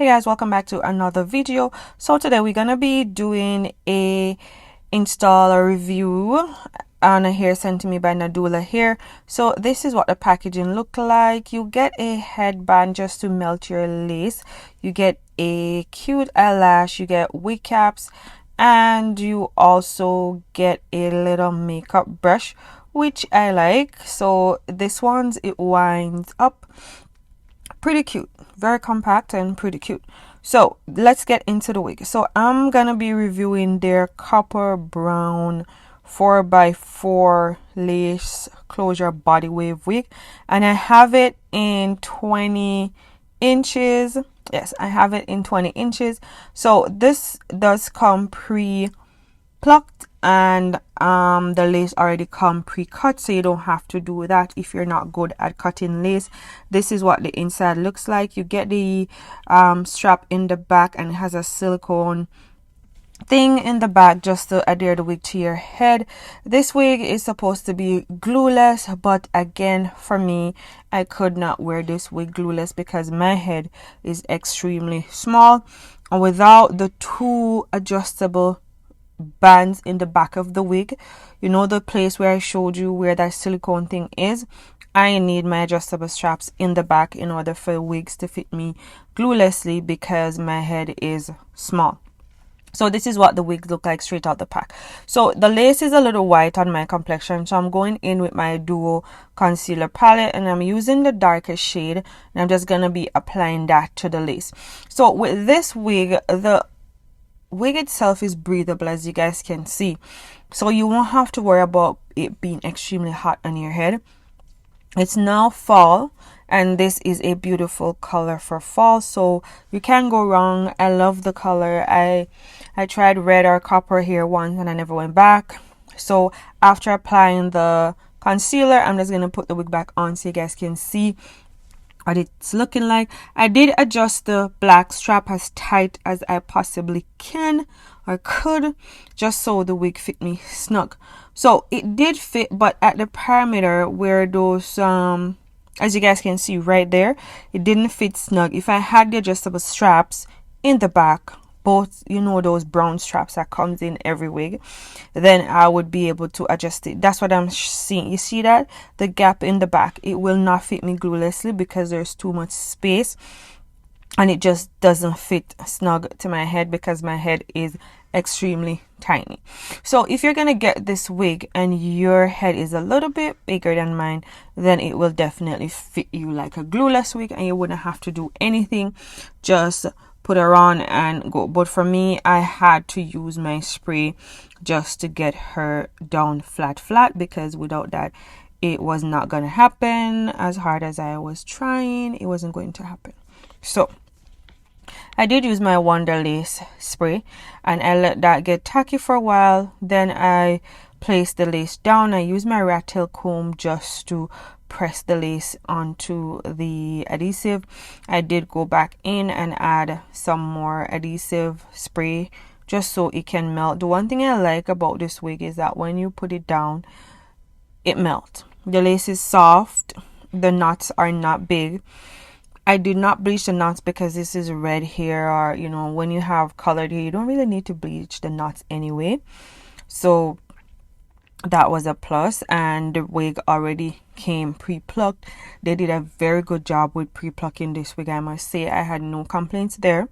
Hey guys, welcome back to another video. So today we're gonna be doing a install or review on a hair sent to me by Nadula here. So this is what the packaging look like. You get a headband just to melt your lace, you get a cute eyelash, you get wig caps, and you also get a little makeup brush, which I like. So this one's, it winds up pretty cute, very compact and pretty cute. So let's get into the wig. So I'm gonna be reviewing their copper brown 4x4 lace closure body wave wig, and I have it in 20 inches. Yes, I have it in 20 inches. So this does come pre-plucked, and the lace already come pre-cut, so you don't have to do that if you're not good at cutting lace. This is what the inside looks like. You get the strap in the back, and it has a silicone thing in the back just to adhere the wig to your head. This wig is supposed to be glueless, but again, for me, I could not wear this wig glueless because my head is extremely small, and without the two adjustable bands in the back of the wig, you know, the place where I showed you where that silicone thing is, I need my adjustable straps in the back in order for wigs to fit me gluelessly because my head is small. So this is what the wigs look like straight out the pack. So the lace is a little white on my complexion, so I'm going in with my duo concealer palette, and I'm using the darker shade, and I'm just gonna be applying that to the lace. So with this wig, the wig itself is breathable, as you guys can see, so you won't have to worry about it being extremely hot on your head. It's now fall, and this is a beautiful color for fall, so you can't go wrong. I love the color. I tried red or copper here once and I never went back. So after applying the concealer, I'm just going to put the wig back on so you guys can see what it's looking like. I did adjust the black strap as tight as I possibly can or could, just so the wig fit me snug. So it did fit, but at the perimeter where those as you guys can see right there, it didn't fit snug. If I had the adjustable straps in the back, both, you know, those brown straps that comes in every wig, then I would be able to adjust it. That's what I'm seeing. You see that? The gap in the back, it will not fit me gluelessly because there's too much space, and it just doesn't fit snug to my head because my head is extremely tiny. So if you're gonna get this wig and your head is a little bit bigger than mine, then it will definitely fit you like a glueless wig, and you wouldn't have to do anything, just put her on and go. But for me, I had to use my spray just to get her down flat because without that, it was not gonna happen. As hard as I was trying, it wasn't going to happen. So I did use my Wonder Lace spray, and I let that get tacky for a while. Then I placed the lace down. I used my rat tail comb just to press the lace onto the adhesive. I did go back in and add some more adhesive spray just so it can melt. The one thing I like about this wig is that when you put it down, it melts. The lace is soft, the knots are not big. I did not bleach the knots because this is red hair, or you know, when you have colored hair, you don't really need to bleach the knots anyway. So that was a plus, and the wig already came pre-plucked. They did a very good job with pre-plucking this wig, I must say. I had no complaints there.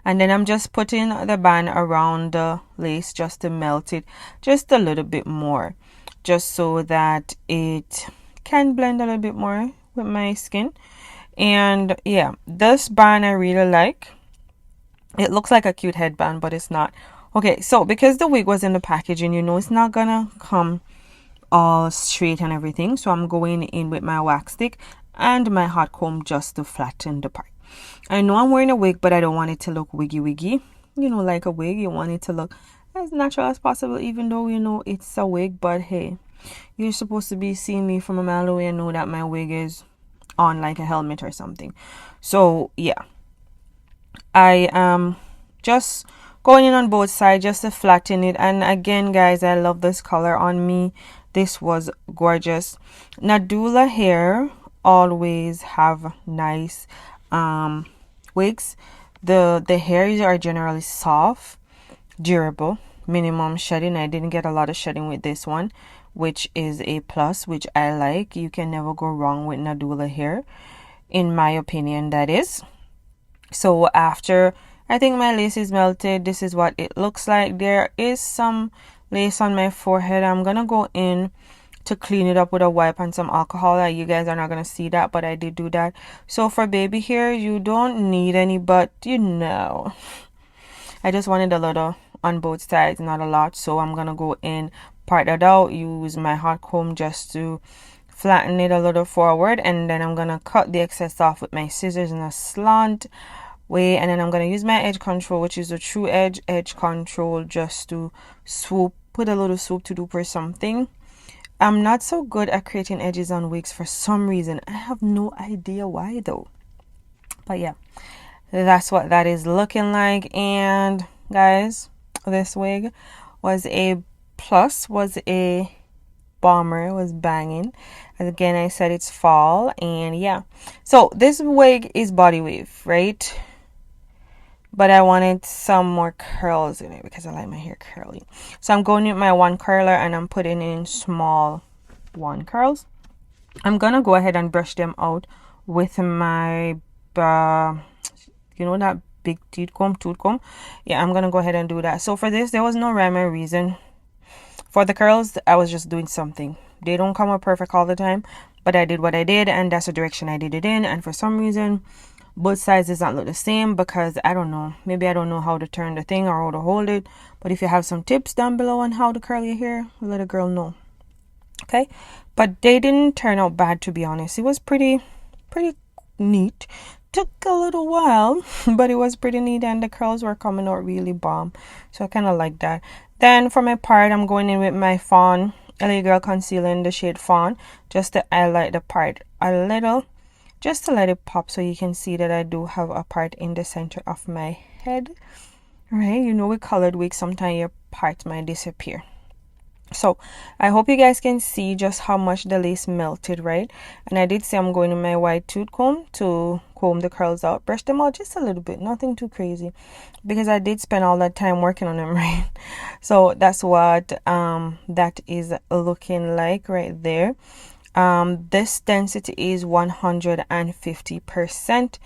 And then I'm just putting the band around the lace just to melt it just a little bit more, just so that it can blend a little bit more with my skin. And yeah, this band I really like. It looks like a cute headband, but it's not. Okay, so because the wig was in the packaging, you know, it's not gonna come all straight and everything, so I'm going in with my wax stick and my hot comb just to flatten the part. I know I'm wearing a wig, but I don't want it to look wiggy, you know, like a wig. You want it to look as natural as possible, even though, you know, it's a wig. But hey, you're supposed to be seeing me from a mile away and know that my wig is on like a helmet or something. So yeah, I am just going in on both sides just to flatten it. And again, guys, I love this color on me. This was gorgeous. Nadula hair always have nice wigs, the hairs are generally soft, durable, minimum shedding. I didn't get a lot of shedding with this one, which is a plus, which I like. You can never go wrong with Nadula hair, in my opinion, that is. So after I think my lace is melted, this is what it looks like. There is some lace on my forehead. I'm gonna go in to clean it up with a wipe and some alcohol. Like, you guys are not gonna see that, but I did do that. So for baby hair, you don't need any, but you know, I just wanted a little on both sides, not a lot. So I'm gonna go in, part that out, use my hot comb just to flatten it a little forward, and then I'm gonna cut the excess off with my scissors in a slant way, and then I'm gonna use my edge control, which is a true edge control, just to swoop, put a little swoop to dupe or something. I'm not so good at creating edges on wigs for some reason. I have no idea why though. But yeah, that's what that is looking like. And guys, this wig was a plus, was a bomber, it was banging. Again, I said it's fall, and yeah. So this wig is body wave, right? But I wanted some more curls in it because I like my hair curly. So I'm going with my one curler and I'm putting in small one curls. I'm gonna go ahead and brush them out with my you know, that big tooth comb. Yeah, I'm gonna go ahead and do that. So for this, there was no rhyme or reason. For the curls, I was just doing something. They don't come out perfect all the time, but I did what I did, and that's the direction I did it in. And for some reason, both sides does not look the same, because I don't know, maybe I don't know how to turn the thing or how to hold it. But if you have some tips down below on how to curl your hair, let a girl know. Okay, but they didn't turn out bad, to be honest. It was pretty neat. Took a little while, but it was pretty neat, and the curls were coming out really bomb, so I kind of like that. Then for my part, I'm going in with my Fawn LA Girl concealer in the shade Fawn, just to highlight the part a little, just to let it pop, so you can see that I do have a part in the center of my head. Right, you know, with colored wigs, sometimes your parts might disappear. So I hope you guys can see just how much the lace melted, right? And I did say I'm going in my white tooth comb to comb the curls out, brush them out just a little bit, nothing too crazy, because I did spend all that time working on them, right? So that's what that is looking like right there. This density is 150%,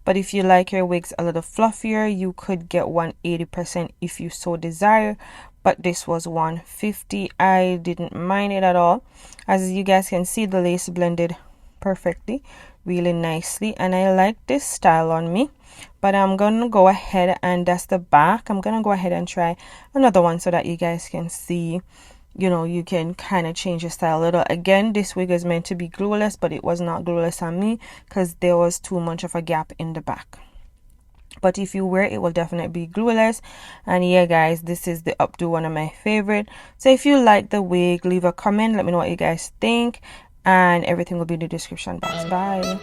but if you like your wigs a little fluffier, you could get 180% if you so desire, but this was 150. I didn't mind it at all. As you guys can see, the lace blended perfectly, really nicely, and I like this style on me. But I'm gonna go ahead, and that's the back. I'm gonna go ahead and try another one so that you guys can see, you know, you can kind of change your style a little. Again, this wig is meant to be glueless, but it was not glueless on me because there was too much of a gap in the back. But if you wear it, will definitely be glueless. And yeah, guys, this is the updo, one of my favorite. So if you like the wig, leave a comment, let me know what you guys think, and everything will be in the description box. Bye.